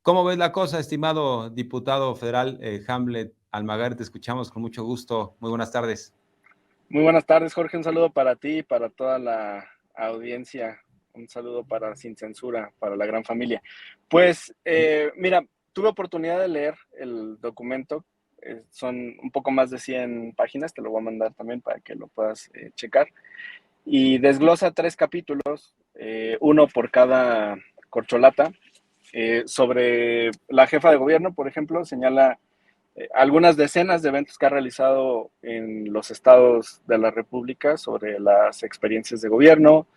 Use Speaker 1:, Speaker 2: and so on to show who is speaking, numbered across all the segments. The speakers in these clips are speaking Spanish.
Speaker 1: ¿Cómo ves la cosa, estimado diputado federal Hamlet Almaguer? Te escuchamos con mucho gusto. Muy buenas tardes.
Speaker 2: Muy buenas tardes, Jorge. Un saludo para ti y para toda la audiencia. Un saludo para Sin Censura, para la gran familia. Pues, mira, tuve oportunidad de leer el documento. Son un poco más de 100 páginas. Te lo voy a mandar también para que lo puedas checar. Y desglosa 3 capítulos, uno por cada corcholata. Sobre la jefa de gobierno, por ejemplo, señala algunas decenas de eventos que ha realizado en los estados de la República sobre las experiencias de gobierno,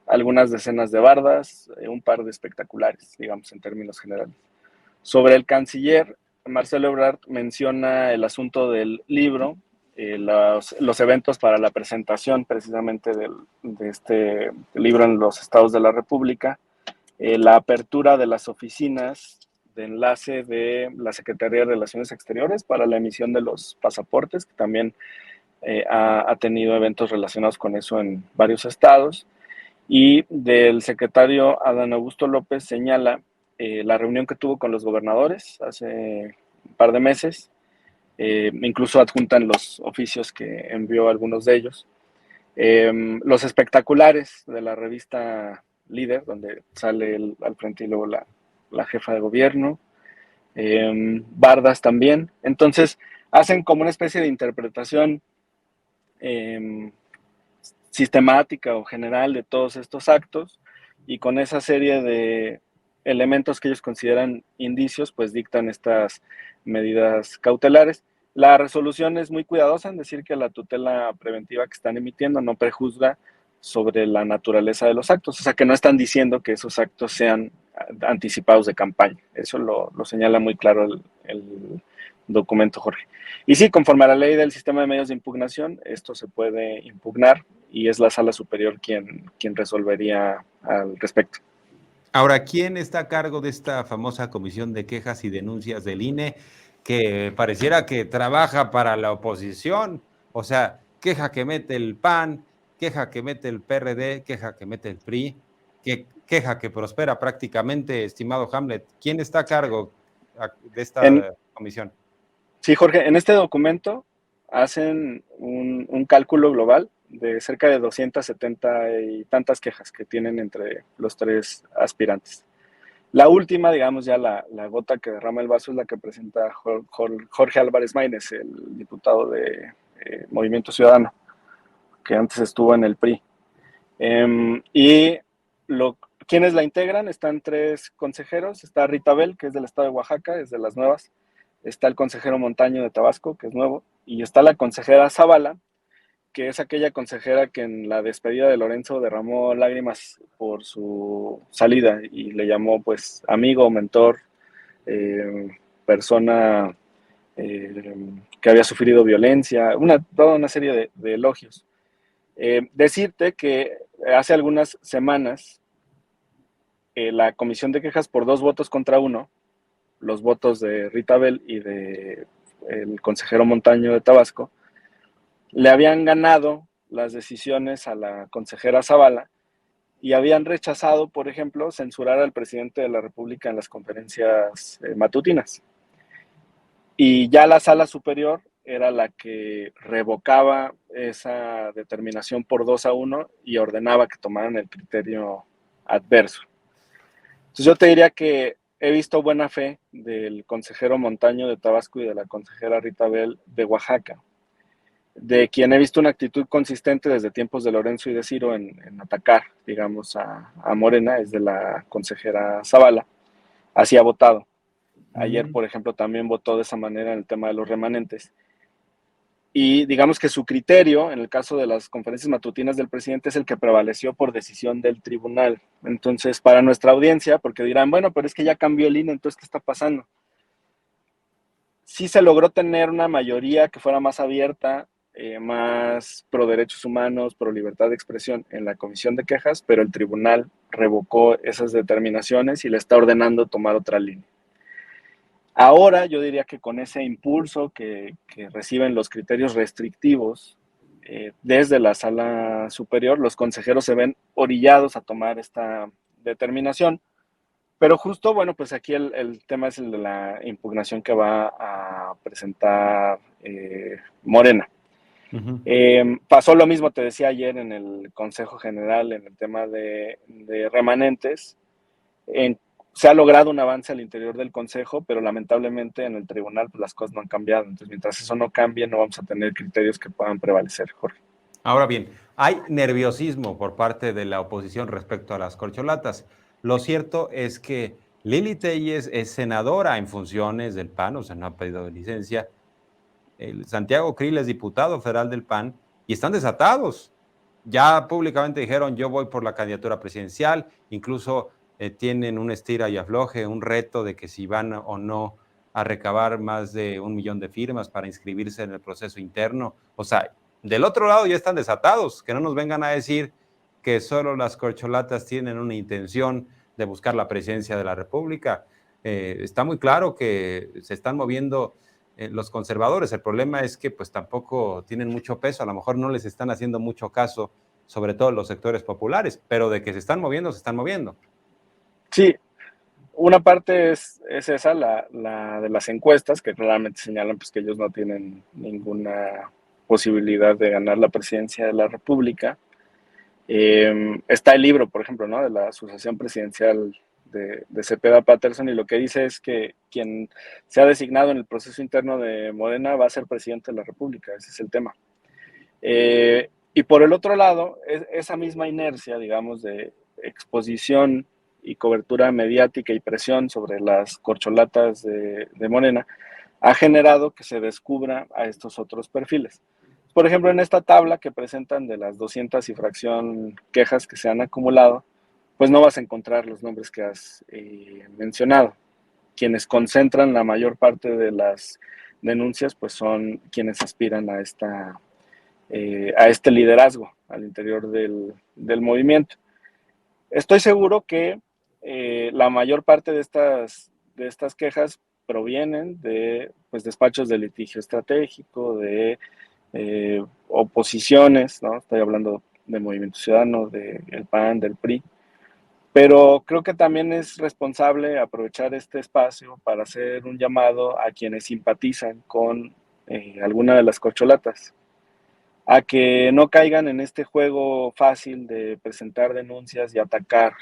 Speaker 2: algunas decenas de bardas, un par de espectaculares, digamos, en términos generales. Sobre el canciller, Marcelo Ebrard menciona el asunto del libro, los eventos para la presentación precisamente de este libro en los estados de la República, la apertura de las oficinas de enlace de la Secretaría de Relaciones Exteriores para la emisión de los pasaportes, que también ha tenido eventos relacionados con eso en varios estados. Y del secretario Adán Augusto López señala la reunión que tuvo con los gobernadores hace un par de meses, incluso adjuntan los oficios que envió algunos de ellos. Los espectaculares de la revista Líder, donde sale al frente y luego la jefa de gobierno, bardas también. Entonces, hacen como una especie de interpretación sistemática o general de todos estos actos, y con esa serie de elementos que ellos consideran indicios, pues dictan estas medidas cautelares. La resolución es muy cuidadosa en decir que la tutela preventiva que están emitiendo no prejuzga sobre la naturaleza de los actos, o sea que no están diciendo que esos actos sean anticipados de campaña. Eso lo señala muy claro el documento, Jorge. Y sí, conforme a la ley del sistema de medios de impugnación, esto se puede impugnar y es la sala superior quien resolvería al respecto.
Speaker 1: Ahora, ¿quién está a cargo de esta famosa comisión de quejas y denuncias del INE que pareciera que trabaja para la oposición? O sea, queja que mete el PAN, queja que mete el PRD, queja que mete el PRI, queja que prospera prácticamente, estimado Hamlet. ¿Quién está a cargo de esta comisión?
Speaker 2: Sí, Jorge, en este documento hacen un cálculo global de cerca de 270 y tantas quejas que tienen entre los 3 aspirantes. La última, digamos, ya la gota que derrama el vaso es la que presenta Jorge Álvarez Maínez, el diputado de Movimiento Ciudadano, que antes estuvo en el PRI. Y quienes la integran, están 3 consejeros. Está Rita Bell, que es del estado de Oaxaca, es de las nuevas. Está el consejero Montaño de Tabasco, que es nuevo. Y está la consejera Zavala, que es aquella consejera que en la despedida de Lorenzo derramó lágrimas por su salida y le llamó pues amigo, mentor, persona que había sufrido violencia, toda una serie de elogios. Decirte que hace algunas semanas la comisión de quejas, por 2 votos contra 1, los votos de Rita Bell y de el consejero Montaño de Tabasco, le habían ganado las decisiones a la consejera Zavala y habían rechazado, por ejemplo, censurar al presidente de la República en las conferencias matutinas. Y ya la sala superior era la que revocaba esa determinación por 2-1 y ordenaba que tomaran el criterio adverso. Entonces yo te diría que he visto buena fe del consejero Montaño de Tabasco y de la consejera Rita Bell de Oaxaca, de quien he visto una actitud consistente desde tiempos de Lorenzo y de Ciro en atacar, digamos, a Morena, es de la consejera Zavala. Así ha votado. Ayer, por ejemplo, también votó de esa manera en el tema de los remanentes. Y digamos que su criterio, en el caso de las conferencias matutinas del presidente, es el que prevaleció por decisión del tribunal. Entonces, para nuestra audiencia, porque dirán, bueno, pero es que ya cambió el INE, entonces, ¿qué está pasando? Sí se logró tener una mayoría que fuera más abierta, más pro derechos humanos, pro libertad de expresión en la comisión de quejas, pero el tribunal revocó esas determinaciones y le está ordenando tomar otra línea. Ahora yo diría que con ese impulso que reciben los criterios restrictivos desde la sala superior, los consejeros se ven orillados a tomar esta determinación, Pero justo, bueno, pues aquí el tema es el de la impugnación que va a presentar Morena.
Speaker 1: Ujú.
Speaker 2: Pasó lo mismo, te decía ayer en el Consejo General, en el tema de remanentes. Se ha logrado un avance al interior del Consejo, pero lamentablemente en el tribunal pues, las cosas no han cambiado. Entonces, mientras eso no cambie, no vamos a tener criterios que puedan prevalecer, Jorge.
Speaker 1: Ahora bien, hay nerviosismo por parte de la oposición respecto a las corcholatas. Lo cierto es que Lili Telles es senadora en funciones del PAN, o sea, no ha pedido licencia. Santiago Krill es diputado federal del PAN y están desatados. Ya públicamente dijeron, yo voy por la candidatura presidencial, incluso tienen un estira y afloje, un reto de que si van o no a recabar más de 1 millón de firmas para inscribirse en el proceso interno. O sea, del otro lado ya están desatados, que no nos vengan a decir que solo las corcholatas tienen una intención de buscar la presidencia de la República. Está muy claro que se están moviendo los conservadores. El problema es que pues tampoco tienen mucho peso, a lo mejor no les están haciendo mucho caso, sobre todo los sectores populares, pero de que se están moviendo, se están moviendo.
Speaker 2: Sí, una parte es esa, la de las encuestas, que claramente señalan pues, que ellos no tienen ninguna posibilidad de ganar la presidencia de la República. Está el libro, por ejemplo, ¿no? De la Asociación Presidencial de Cepeda Patterson, y lo que dice es que quien se ha designado en el proceso interno de Morena va a ser presidente de la República, ese es el tema. Y por el otro lado, esa misma inercia, digamos, de exposición y cobertura mediática y presión sobre las corcholatas de Morena, ha generado que se descubra a estos otros perfiles. Por ejemplo, en esta tabla que presentan de las 200 y fracción quejas que se han acumulado, pues no vas a encontrar los nombres que has mencionado. Quienes concentran la mayor parte de las denuncias, pues son quienes aspiran a este liderazgo al interior del movimiento. Estoy seguro que la mayor parte de estas quejas provienen de pues, despachos de litigio estratégico, de oposiciones, ¿no? Estoy hablando de Movimiento Ciudadano, del PAN, del PRI, pero creo que también es responsable aprovechar este espacio para hacer un llamado a quienes simpatizan con alguna de las corcholatas, a que no caigan en este juego fácil de presentar denuncias y atacar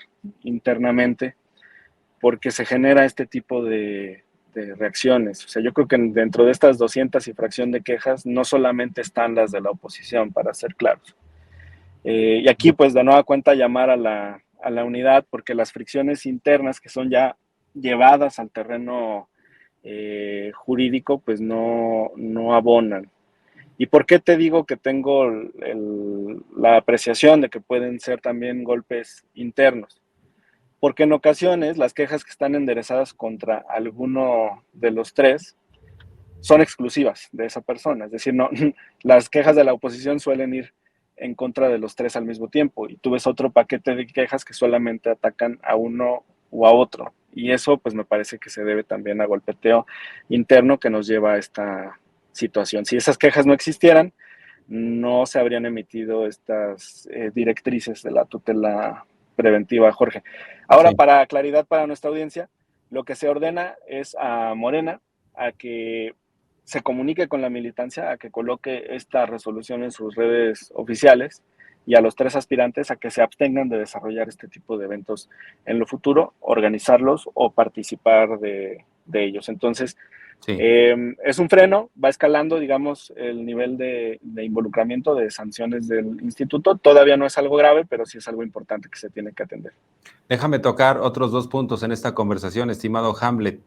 Speaker 2: internamente, porque se genera este tipo de reacciones. O sea, yo creo que dentro de estas 200 y fracción de quejas, no solamente están las de la oposición, para ser claros. Y aquí, pues, de nueva cuenta, llamar a la unidad, porque las fricciones internas que son ya llevadas al terreno jurídico, pues no abonan. ¿Y por qué te digo que tengo la apreciación de que pueden ser también golpes internos? Porque en ocasiones las quejas que están enderezadas contra alguno de los tres son exclusivas de esa persona. Es decir, no, las quejas de la oposición suelen ir en contra de los tres al mismo tiempo y tú ves otro paquete de quejas que solamente atacan a uno o a otro. Y eso pues me parece que se debe también a golpeteo interno que nos lleva a esta situación. Si esas quejas no existieran, no se habrían emitido estas directrices de la tutela preventiva, Jorge. Ahora,
Speaker 1: Sí.
Speaker 2: para claridad para nuestra audiencia, lo que se ordena es a Morena a que se comunique con la militancia, a que coloque esta resolución en sus redes oficiales y a los tres aspirantes a que se abstengan de desarrollar este tipo de eventos en lo futuro, organizarlos o participar de ellos. Entonces,
Speaker 1: Sí.
Speaker 2: es un freno, va escalando, digamos, el nivel de involucramiento de sanciones del instituto. Todavía no es algo grave, pero sí es algo importante que se tiene que atender.
Speaker 1: Déjame tocar otros 2 puntos en esta conversación, estimado Hamlet.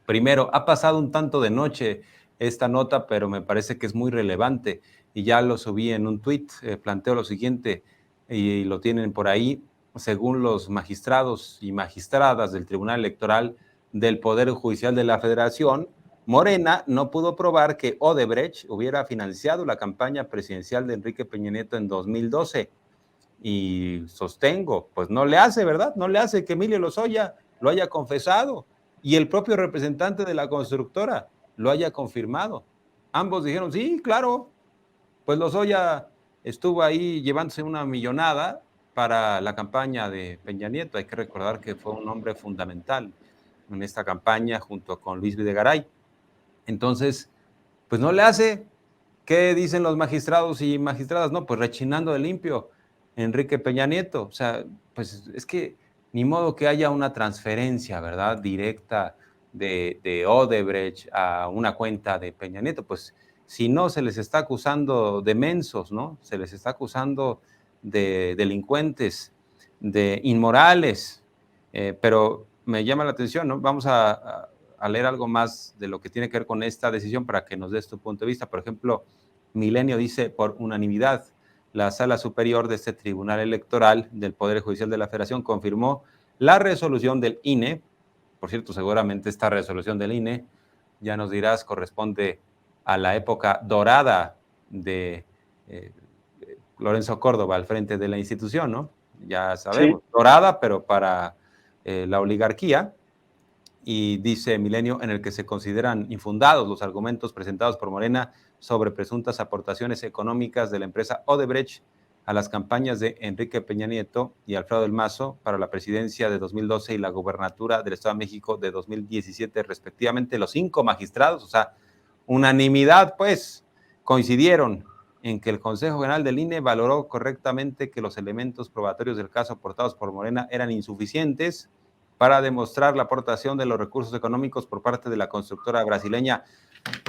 Speaker 1: Primero, ha pasado un tanto de noche esta nota, pero me parece que es muy relevante y ya lo subí en un tuit. Planteo lo siguiente y lo tienen por ahí. Según los magistrados y magistradas del Tribunal Electoral del Poder Judicial de la Federación, Morena no pudo probar que Odebrecht hubiera financiado la campaña presidencial de Enrique Peña Nieto en 2012. Y sostengo, pues no le hace, ¿verdad? No le hace que Emilio Lozoya lo haya confesado y el propio representante de la constructora lo haya confirmado. Ambos dijeron, sí, claro, pues Lozoya estuvo ahí llevándose una millonada para la campaña de Peña Nieto. Hay que recordar que fue un hombre fundamental en esta campaña junto con Luis Videgaray. Entonces, pues no le hace. ¿Qué dicen los magistrados y magistradas? No, pues rechinando de limpio, Enrique Peña Nieto. O sea, pues es que ni modo que haya una transferencia, ¿verdad? Directa de Odebrecht a una cuenta de Peña Nieto. Pues si no, se les está acusando de mensos, ¿no? Se les está acusando de delincuentes, de inmorales. Pero me llama la atención, ¿no? Vamos a leer algo más de lo que tiene que ver con esta decisión para que nos des tu punto de vista. Por ejemplo, Milenio dice, por unanimidad, la Sala Superior de este Tribunal Electoral del Poder Judicial de la Federación confirmó la resolución del INE. Por cierto, seguramente esta resolución del INE, ya nos dirás, corresponde a la época dorada de Lorenzo Córdoba al frente de la institución, ¿no? Ya sabemos,
Speaker 2: Sí.
Speaker 1: dorada, pero para la oligarquía. Y dice Milenio, en el que se consideran infundados los argumentos presentados por Morena sobre presuntas aportaciones económicas de la empresa Odebrecht a las campañas de Enrique Peña Nieto y Alfredo del Mazo para la presidencia de 2012 y la gubernatura del Estado de México de 2017, respectivamente. Los 5 magistrados, o sea, unanimidad, pues, coincidieron en que el Consejo General del INE valoró correctamente que los elementos probatorios del caso aportados por Morena eran insuficientes para demostrar la aportación de los recursos económicos por parte de la constructora brasileña.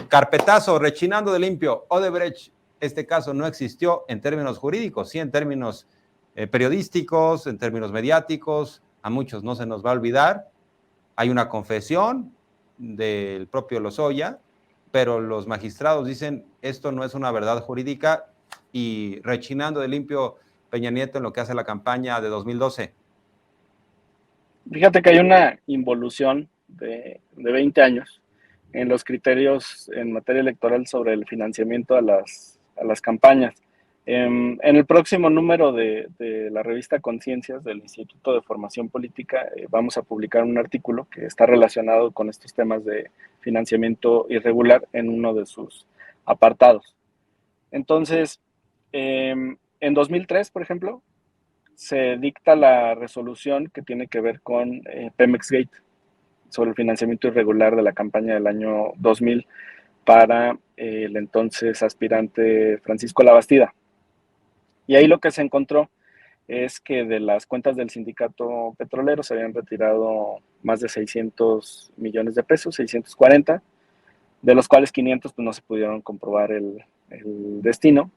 Speaker 1: Carpetazo, rechinando de limpio. Odebrecht, este caso no existió en términos jurídicos, sí en términos periodísticos, en términos mediáticos. A muchos no se nos va a olvidar. Hay una confesión del propio Lozoya, pero los magistrados dicen esto no es una verdad jurídica y rechinando de limpio Peña Nieto en lo que hace la campaña de 2012.
Speaker 2: Fíjate que hay una involución de 20 años en los criterios en materia electoral sobre el financiamiento a las campañas. En el próximo número de la revista Conciencias del Instituto de Formación Política vamos a publicar un artículo que está relacionado con estos temas de financiamiento irregular en uno de sus apartados. Entonces, en 2003, por ejemplo, se dicta la resolución que tiene que ver con Pemex Gate sobre el financiamiento irregular de la campaña del año 2000 para el entonces aspirante Francisco Labastida. Y ahí lo que se encontró es que de las cuentas del sindicato petrolero se habían retirado más de 600 millones de pesos, 640, de los cuales 500 pues, no se pudieron comprobar el destino.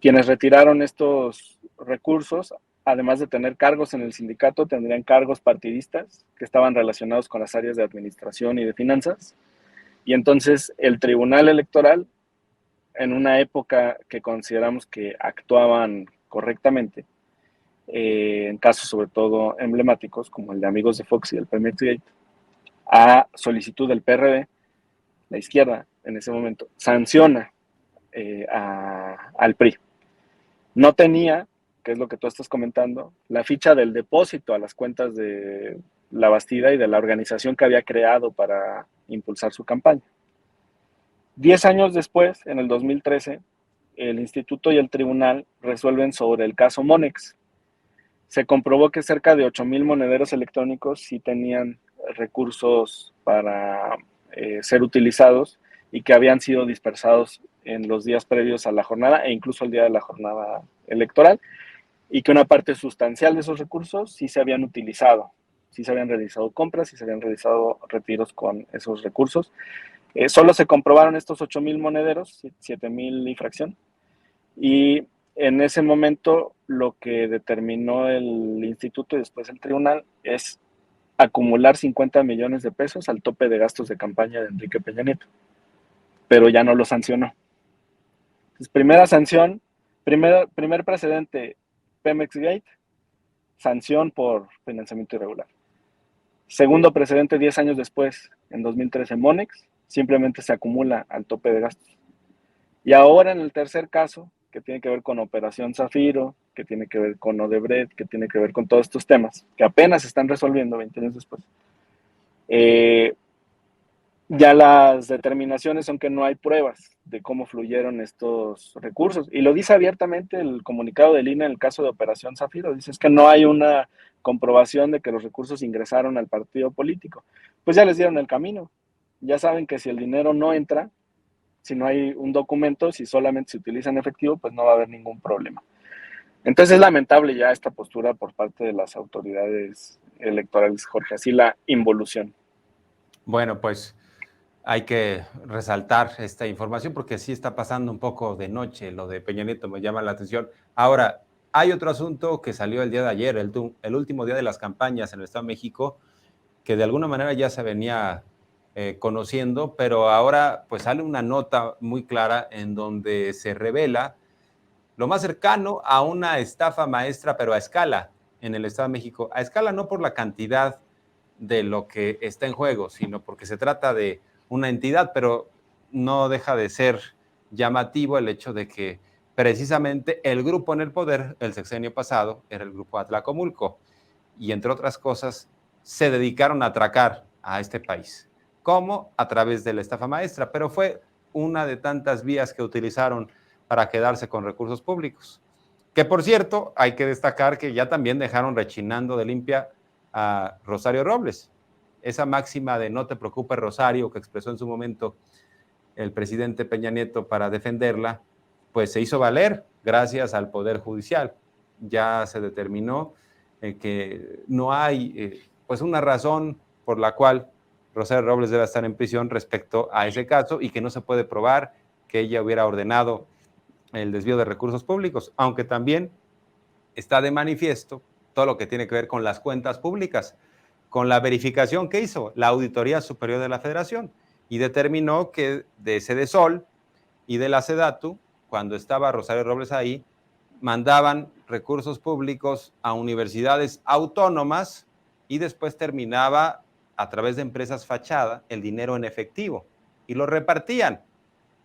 Speaker 2: Quienes retiraron estos recursos, además de tener cargos en el sindicato, tendrían cargos partidistas que estaban relacionados con las áreas de administración y de finanzas. Y entonces el Tribunal Electoral, en una época que consideramos que actuaban correctamente, en casos sobre todo emblemáticos, como el de Amigos de Fox y el Pemex Gate, a solicitud del PRD, la izquierda en ese momento, sanciona al PRI. No tenía, que es lo que tú estás comentando, la ficha del depósito a las cuentas de Labastida y de la organización que había creado para impulsar su campaña. 10 años después, en el 2013, el instituto y el tribunal resuelven sobre el caso Monex. Se comprobó que cerca de 8,000 monederos electrónicos sí tenían recursos para ser utilizados y que habían sido dispersados en los días previos a la jornada e incluso el día de la jornada electoral, y que una parte sustancial de esos recursos sí se habían utilizado, sí se habían realizado compras, sí se habían realizado retiros con esos recursos. Solo se comprobaron estos 8,000 monederos, 7,000 y fracción, y en ese momento lo que determinó el instituto y después el tribunal es acumular 50 millones de pesos al tope de gastos de campaña de Enrique Peña Nieto, pero ya no lo sancionó. Entonces, primera sanción, primer precedente, Pemex Gate, sanción por financiamiento irregular. Segundo precedente, 10 años después, en 2013, Monex, simplemente se acumula al tope de gastos. Y ahora en el tercer caso, que tiene que ver con Operación Zafiro, que tiene que ver con Odebrecht, que tiene que ver con todos estos temas, que apenas se están resolviendo 20 años después, Ya las determinaciones son que no hay pruebas de cómo fluyeron estos recursos. Y lo dice abiertamente el comunicado del INE en el caso de Operación Zafiro. Dice es que no hay una comprobación de que los recursos ingresaron al partido político. Pues ya les dieron el camino. Ya saben que si el dinero no entra, si no hay un documento, si solamente se utiliza en efectivo, pues no va a haber ningún problema. Entonces es lamentable ya esta postura por parte de las autoridades electorales, Jorge, así la involución.
Speaker 1: Bueno, pues hay que resaltar esta información porque sí está pasando un poco de noche, lo de Peña Nieto me llama la atención. Ahora, hay otro asunto que salió el día de ayer, el último día de las campañas en el Estado de México, que de alguna manera ya se venía conociendo, pero ahora pues sale una nota muy clara en donde se revela lo más cercano a una estafa maestra, pero a escala en el Estado de México. A escala no por la cantidad de lo que está en juego, sino porque se trata de una entidad, pero no deja de ser llamativo el hecho de que precisamente el grupo en el poder, el sexenio pasado, era el grupo Atlacomulco, y entre otras cosas, se dedicaron a atracar a este país. ¿Cómo? A través de la estafa maestra, pero fue una de tantas vías que utilizaron para quedarse con recursos públicos. Que por cierto, hay que destacar que ya también dejaron rechinando de limpia a Rosario Robles. Esa máxima de no te preocupes, Rosario, que expresó en su momento el presidente Peña Nieto para defenderla, pues se hizo valer gracias al Poder Judicial. Ya se determinó que no hay pues una razón por la cual Rosario Robles debe estar en prisión respecto a ese caso y que no se puede probar que ella hubiera ordenado el desvío de recursos públicos, aunque también está de manifiesto todo lo que tiene que ver con las cuentas públicas, con la verificación que hizo la Auditoría Superior de la Federación y determinó que de Sedesol y de la Sedatu, cuando estaba Rosario Robles ahí, mandaban recursos públicos a universidades autónomas y después terminaba a través de empresas fachada el dinero en efectivo y lo repartían.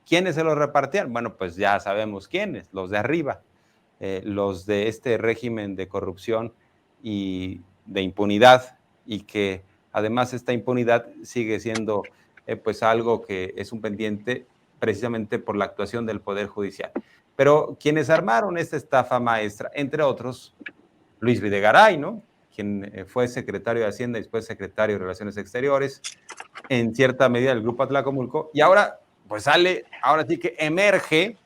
Speaker 1: ¿Quiénes se lo repartían? Bueno, pues ya sabemos quiénes, los de arriba, los de este régimen de corrupción y de impunidad, y que además esta impunidad sigue siendo pues algo que es un pendiente precisamente por la actuación del Poder Judicial. Pero quienes armaron esta estafa maestra, entre otros, Luis Videgaray, ¿no? Quien fue secretario de Hacienda y después secretario de Relaciones Exteriores, en cierta medida el Grupo Atlacomulco, y ahora pues sale, ahora sí que emerge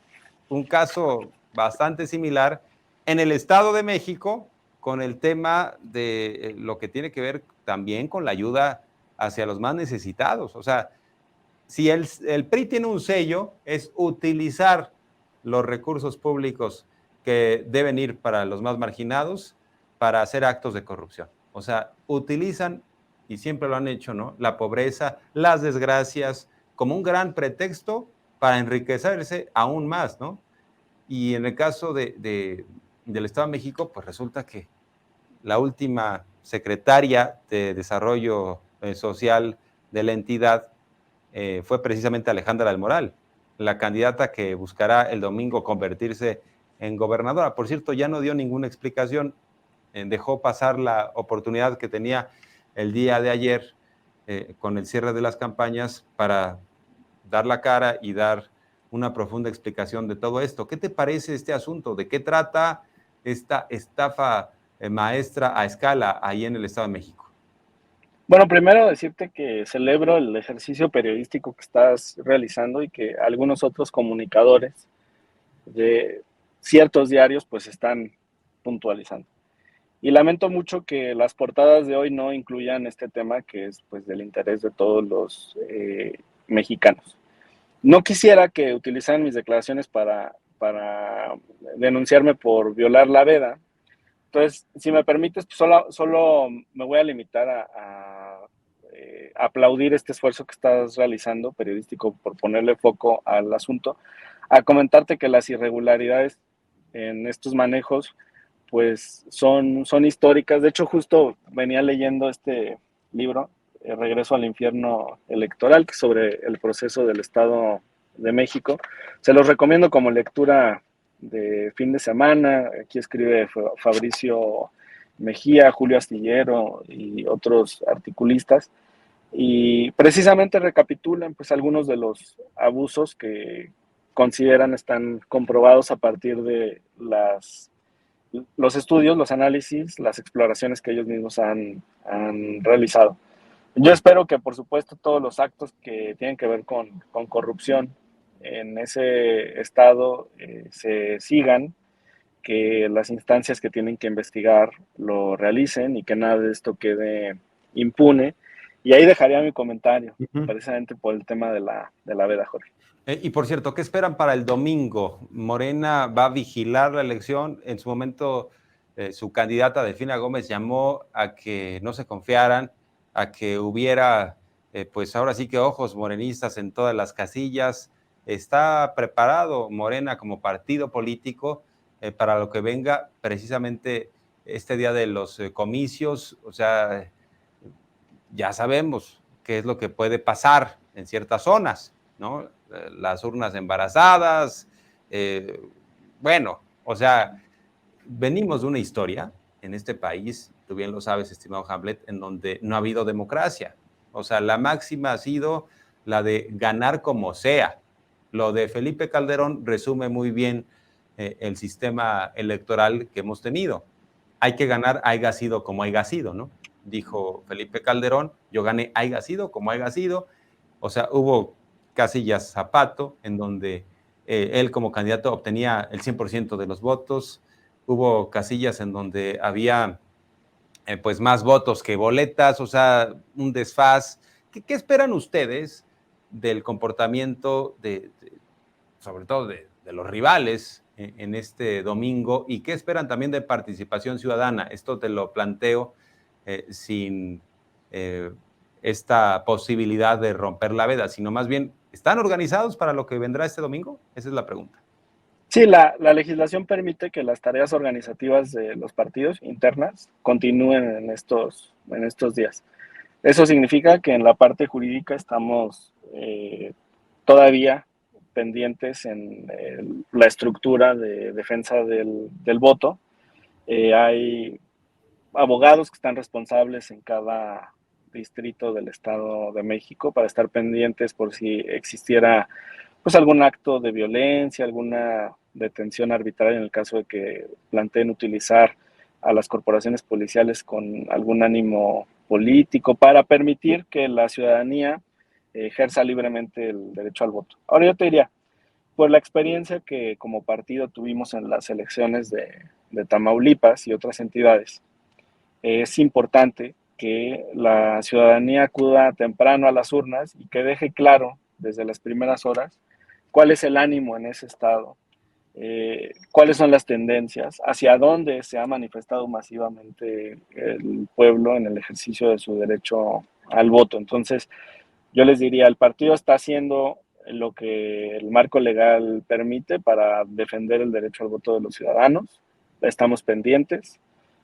Speaker 1: un caso bastante similar en el Estado de México con el tema de lo que tiene que ver también con la ayuda hacia los más necesitados. O sea, si el PRI tiene un sello, es utilizar los recursos públicos que deben ir para los más marginados para hacer actos de corrupción. O sea, utilizan, y siempre lo han hecho, ¿no? La pobreza, las desgracias, como un gran pretexto para enriquecerse aún más, ¿no? Y en el caso del Estado de México, pues resulta que la última secretaria de Desarrollo Social de la entidad fue precisamente Alejandra del Moral, la candidata que buscará el domingo convertirse en gobernadora. Por cierto, ya no dio ninguna explicación, dejó pasar la oportunidad que tenía el día de ayer con el cierre de las campañas para dar la cara y dar una profunda explicación de todo esto. ¿Qué te parece este asunto? ¿De qué trata esta estafa maestra a escala ahí en el Estado de México?
Speaker 2: Bueno, primero decirte que celebro el ejercicio periodístico que estás realizando y que algunos otros comunicadores de ciertos diarios pues están puntualizando. Y lamento mucho que las portadas de hoy no incluyan este tema que es pues del interés de todos los mexicanos. No quisiera que utilizaran mis declaraciones para denunciarme por violar la veda. Entonces, si me permites, pues solo me voy a limitar a aplaudir este esfuerzo que estás realizando, periodístico, por ponerle foco al asunto, a comentarte que las irregularidades en estos manejos, pues son históricas. De hecho, justo venía leyendo este libro, Regreso al Infierno Electoral, que es sobre el proceso del Estado de México. Se los recomiendo como lectura de fin de semana. Aquí escribe Fabricio Mejía, Julio Astillero y otros articulistas. y precisamente recapitulan pues algunos de los abusos que consideran están comprobados a partir de los estudios, los análisis, las exploraciones que ellos mismos han realizado. Yo espero que, por supuesto, todos los actos que tienen que ver con corrupción en ese estado se sigan, que las instancias que tienen que investigar lo realicen y que nada de esto quede impune. Y ahí dejaría mi comentario, precisamente por el tema de la veda, Jorge.
Speaker 1: Y por cierto, ¿qué esperan para el domingo? Morena va a vigilar la elección. En su momento, su candidata Delfina Gómez llamó a que no se confiaran, a que hubiera, pues ahora sí que ojos morenistas en todas las casillas. ¿Está preparado Morena como partido político para lo que venga precisamente este día de los comicios? O sea, ya sabemos qué es lo que puede pasar en ciertas zonas, ¿no? Las urnas embarazadas, bueno, o sea, venimos de una historia en este país, tú bien lo sabes, estimado Hamlet, en donde no ha habido democracia. O sea, la máxima ha sido la de ganar como sea. Lo de Felipe Calderón resume muy bien el sistema electoral que hemos tenido. Hay que ganar, haya sido como haya sido, ¿no? Dijo Felipe Calderón, yo gané, haya sido como haya sido. O sea, hubo casillas zapato, en donde él como candidato obtenía el 100% de los votos. Hubo casillas en donde había pues más votos que boletas, o sea, un desfaz. ¿Qué esperan ustedes del comportamiento sobre todo de los rivales en este domingo? ¿Y qué esperan también de participación ciudadana? Esto te lo planteo sin esta posibilidad de romper la veda, sino más bien, ¿están organizados para lo que vendrá este domingo? Esa es la pregunta.
Speaker 2: Sí, la legislación permite que las tareas organizativas de los partidos internas continúen en estos días. Eso significa que en la parte jurídica estamos todavía pendientes en la estructura de defensa del voto. Hay abogados que están responsables en cada distrito del Estado de México para estar pendientes por si existiera pues algún acto de violencia, alguna detención arbitraria en el caso de que planteen utilizar a las corporaciones policiales con algún ánimo político para permitir que la ciudadanía ejerza libremente el derecho al voto. Ahora yo te diría, por la experiencia que como partido tuvimos en las elecciones de Tamaulipas y otras entidades, es importante que la ciudadanía acuda temprano a las urnas y que deje claro desde las primeras horas cuál es el ánimo en ese estado, cuáles son las tendencias, hacia dónde se ha manifestado masivamente el pueblo en el ejercicio de su derecho al voto. Entonces, yo les diría, el partido está haciendo lo que el marco legal permite para defender el derecho al voto de los ciudadanos. Estamos pendientes.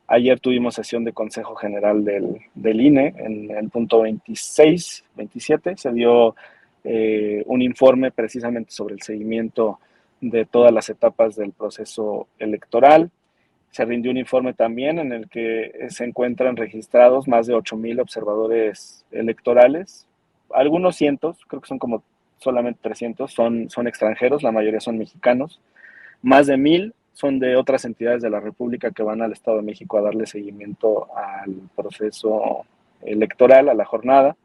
Speaker 2: Ayer tuvimos sesión de Consejo General del INE en el punto 26, 27. Se dio un informe precisamente sobre el seguimiento de todas las etapas del proceso electoral. Se rindió un informe también en el que se encuentran registrados más de 8,000 observadores electorales. Algunos cientos, creo que son como solamente 300, son extranjeros, la mayoría son mexicanos. Más de 1,000 son de otras entidades de la República que van al Estado de México a darle seguimiento al proceso electoral, a la jornada.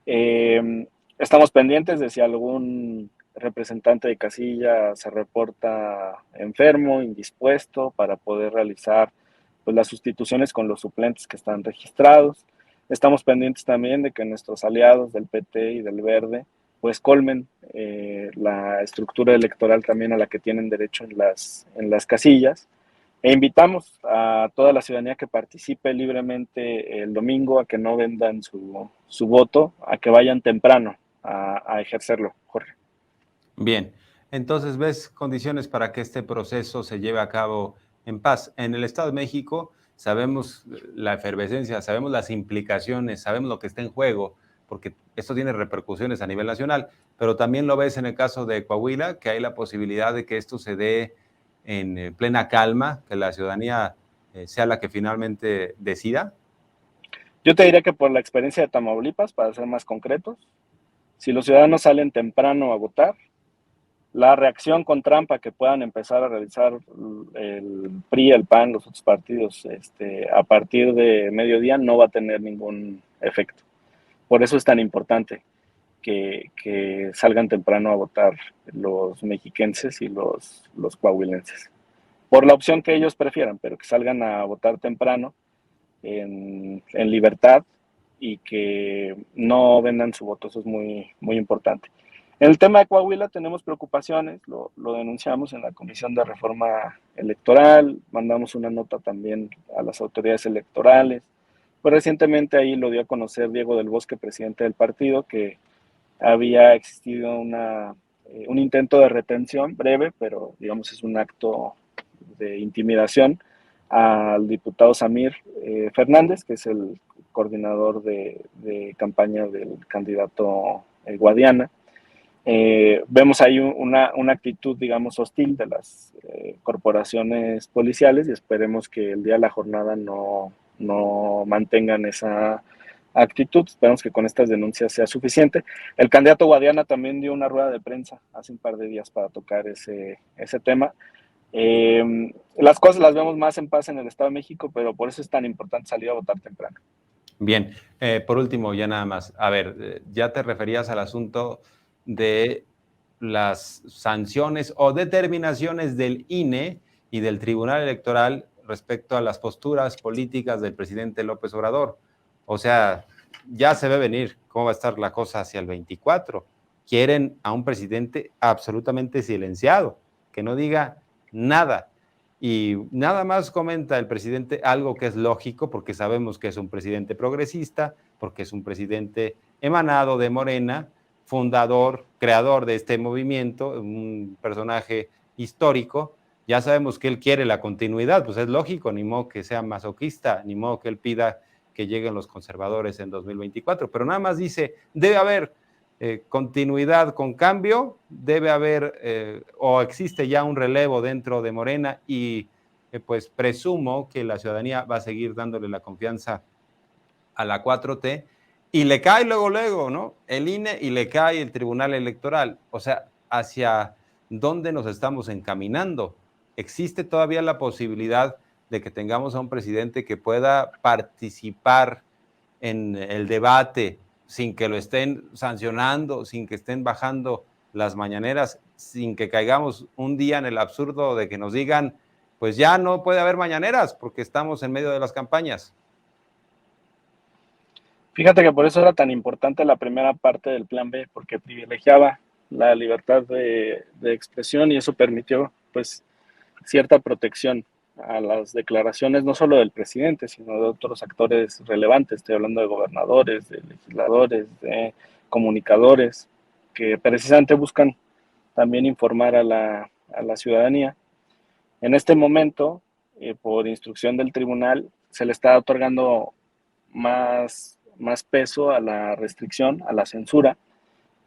Speaker 2: Estamos pendientes de si algún representante de casilla se reporta enfermo, indispuesto, para poder realizar pues, las sustituciones con los suplentes que están registrados. Estamos pendientes también de que nuestros aliados del PT y del Verde pues colmen la estructura electoral también a la que tienen derecho en las casillas. E invitamos a toda la ciudadanía que participe libremente el domingo, a que no vendan su voto, a que vayan temprano a ejercerlo, Jorge.
Speaker 1: Bien, entonces ves condiciones para que este proceso se lleve a cabo en paz. En el Estado de México sabemos la efervescencia, sabemos las implicaciones, sabemos lo que está en juego, porque esto tiene repercusiones a nivel nacional, pero también lo ves en el caso de Coahuila, que hay la posibilidad de que esto se dé en plena calma, que la ciudadanía sea la que finalmente decida.
Speaker 2: Yo te diría que por la experiencia de Tamaulipas, para ser más concretos, si los ciudadanos salen temprano a votar, la reacción con trampa que puedan empezar a realizar el PRI, el PAN, los otros partidos, a partir de mediodía no va a tener ningún efecto. Por eso es tan importante que salgan temprano a votar los mexiquenses y los coahuilenses. Por la opción que ellos prefieran, pero que salgan a votar temprano en libertad y que no vendan su voto. Eso es muy, muy importante. En el tema de Coahuila tenemos preocupaciones, lo denunciamos en la Comisión de Reforma Electoral, mandamos una nota también a las autoridades electorales. Pues recientemente ahí lo dio a conocer Diego del Bosque, presidente del partido, que había existido un intento de retención breve, pero digamos es un acto de intimidación al diputado Samir Fernández, que es el coordinador de campaña del candidato Guadiana. Vemos ahí una actitud, digamos, hostil de las corporaciones policiales y esperemos que el día de la jornada no mantengan esa actitud. Esperemos que con estas denuncias sea suficiente. El candidato Guadiana también dio una rueda de prensa hace un par de días para tocar ese tema. Las cosas las vemos más en paz en el Estado de México, pero por eso es tan importante salir a votar temprano.
Speaker 1: Bien, por último, ya nada más. A ver, ya te referías al asunto de las sanciones o determinaciones del INE y del Tribunal Electoral respecto a las posturas políticas del presidente López Obrador. O sea, ya se ve venir cómo va a estar la cosa hacia el 24. Quieren a un presidente absolutamente silenciado, que no diga nada. Y nada más comenta el presidente algo que es lógico, porque sabemos que es un presidente progresista, porque es un presidente emanado de Morena, fundador, creador de este movimiento, un personaje histórico. Ya sabemos que él quiere la continuidad, pues es lógico, ni modo que sea masoquista, ni modo que él pida que lleguen los conservadores en 2024, pero nada más dice, debe haber continuidad con cambio, debe haber o existe ya un relevo dentro de Morena y pues presumo que la ciudadanía va a seguir dándole la confianza a la 4T y le cae luego, ¿no? El INE y le cae el Tribunal Electoral. O sea, ¿hacia dónde nos estamos encaminando? ¿Existe todavía la posibilidad de que tengamos a un presidente que pueda participar en el debate sin que lo estén sancionando, sin que estén bajando las mañaneras, sin que caigamos un día en el absurdo de que nos digan, pues ya no puede haber mañaneras porque estamos en medio de las campañas?
Speaker 2: Fíjate que por eso era tan importante la primera parte del plan B, porque privilegiaba la libertad de expresión y eso permitió pues cierta protección a las declaraciones no solo del presidente, sino de otros actores relevantes. Estoy hablando de gobernadores, de legisladores, de comunicadores, que precisamente buscan también informar a la ciudadanía. En este momento, por instrucción del tribunal, se le está otorgando más peso a la restricción, a la censura.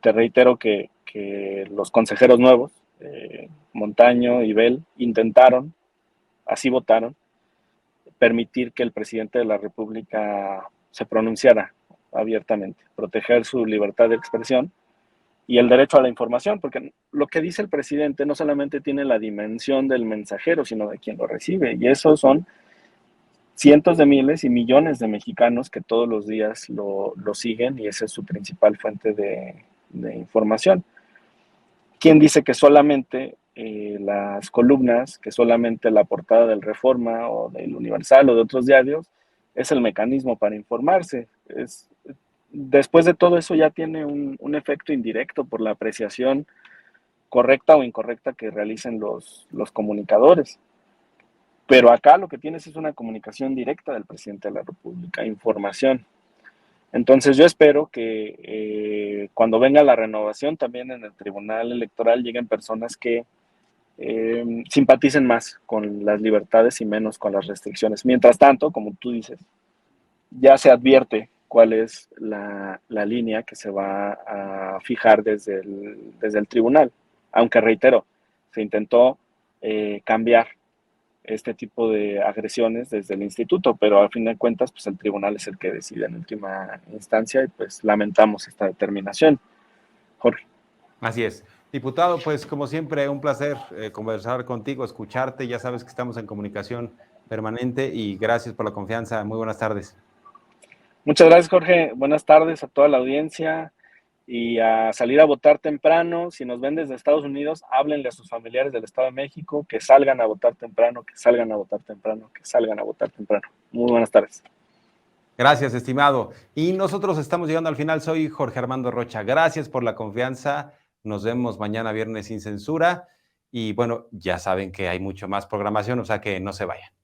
Speaker 2: Te reitero que los consejeros nuevos, Montaño y Bell, intentaron, así votaron, permitir que el presidente de la República se pronunciara abiertamente, proteger su libertad de expresión y el derecho a la información, porque lo que dice el presidente no solamente tiene la dimensión del mensajero, sino de quien lo recibe, y esos son cientos de miles y millones de mexicanos que todos los días lo siguen y esa es su principal fuente de información. ¿Quién dice que solamente las columnas, que solamente la portada del Reforma o del Universal o de otros diarios es el mecanismo para informarse? Después de todo eso ya tiene un efecto indirecto por la apreciación correcta o incorrecta que realicen los comunicadores. Pero acá lo que tienes es una comunicación directa del presidente de la República, información. Entonces yo espero que cuando venga la renovación también en el Tribunal Electoral lleguen personas que simpaticen más con las libertades y menos con las restricciones. Mientras tanto, como tú dices, ya se advierte cuál es la línea que se va a fijar desde el tribunal. Aunque reitero, se intentó cambiar este tipo de agresiones desde el instituto, pero al fin de cuentas, pues el tribunal es el que decide en última instancia y pues lamentamos esta determinación. Jorge.
Speaker 1: Así es. Diputado, pues como siempre, un placer conversar contigo, escucharte. Ya sabes que estamos en comunicación permanente y gracias por la confianza. Muy buenas tardes.
Speaker 2: Muchas gracias, Jorge. Buenas tardes a toda la audiencia y a salir a votar temprano. Si nos ven desde Estados Unidos, háblenle a sus familiares del Estado de México que salgan a votar temprano, que salgan a votar temprano, que salgan a votar temprano. Muy buenas tardes.
Speaker 1: Gracias, estimado. Y nosotros estamos llegando al final. Soy Jorge Armando Rocha. Gracias por la confianza. Nos vemos mañana viernes sin censura. Y bueno, ya saben que hay mucho más programación, o sea que no se vayan.